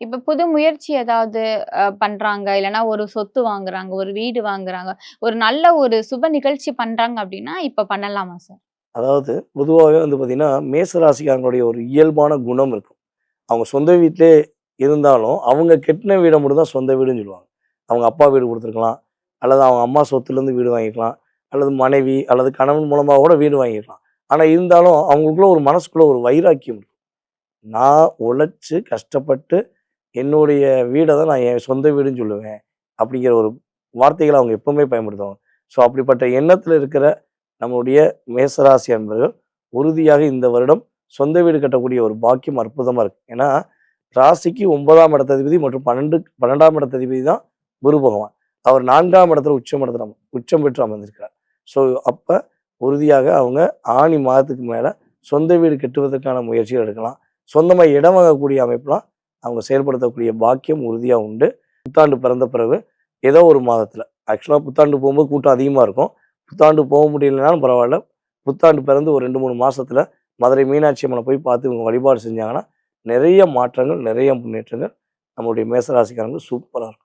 இப்ப புது முயற்சி ஏதாவது பண்றாங்க. இல்லன்னா ஒரு சொத்து வாங்குறாங்க, ஒரு வீடு வாங்குறாங்க. ஒரு நல்ல ஒரு சுப நிகழ்ச்சி பண்றாங்க அப்டின்னா, இப்ப பண்ணலாமா சார்? அதாவது பொதுவாவே வந்து பார்த்தீங்கன்னா, மேச ராசிக்காரங்களுடைய ஒரு இயல்பான குணம் இருக்கும். அவங்க சொந்த வீட்டிலே இருந்தாலும், அவங்க கெட்டுன வீட மட்டும் தான் சொந்த வீடுன்னு சொல்லுவாங்க. அவங்க அப்பா வீடு குடுத்துருக்கலாம், அல்லது அவங்க அம்மா சொத்துலேருந்து வீடு வாங்கியிருக்கலாம், அல்லது மனைவி அல்லது கணவன் மூலமா கூட வீடு வாங்கியிருக்கலாம். ஆனா இருந்தாலும் அவங்களுக்குள்ள ஒரு மனசுக்குள்ள ஒரு வைராக்கியம் இருக்கும். நான் உழைச்சு கஷ்டப்பட்டு என்னுடைய வீட தான் நான் என் சொந்த வீடுன்னு சொல்லுவேன். அப்படிங்கிற ஒரு வார்த்தைகள அவங்க எப்பவுமே பயன்படுத்துவாங்க. ஸோ அப்படிப்பட்ட எண்ணத்தில இருக்கிற நம்முடைய மேசராசி அன்பர்கள் உறுதியாக இந்த வருடம் சொந்த வீடு கட்டக்கூடிய ஒரு பாக்கியம் அற்புதமா இருக்கு. ஏன்னா, ராசிக்கு 9ஆம் இடத்ததிபதி மற்றும் 12ஆம் இடத்ததிபதி தான் குரு பகவான். அவர் 4ஆம் இடத்துல உச்சம் பெற்று அமர்ந்திருக்கிறார். ஸோ அப்ப உறுதியாக அவங்க ஆனி மாதத்துக்கு மேல சொந்த வீடு கட்டுவதற்கான முயற்சிகள் எடுக்கலாம். சொந்தமா இடம் வாங்கக்கூடிய அமைப்புலாம் அவங்க செயல்படுத்தக்கூடிய பாக்கியம் உறுதியா உண்டு. புத்தாண்டு பிறந்த பிறகு ஏதோ ஒரு மாதத்துல ஆக்சுவலா புத்தாண்டு போகும்போது கூட்டம் அதிகமா இருக்கும். புத்தாண்டு போக முடியலனாலும் பரவால்ல. புத்தாண்டு பிறந்து ஒரு 2, 3 மாசத்துல மதுரை மீனாட்சி அம்மன போய் பார்த்து இவங்க வழிபாடு செஞ்சாங்கன்னா, நிறைய மாற்றங்கள், நிறைய முன்னேற்றங்கள் நம்முடைய மேச ராசிக்காரங்களுக்கு சூப்பரா இருக்கும்.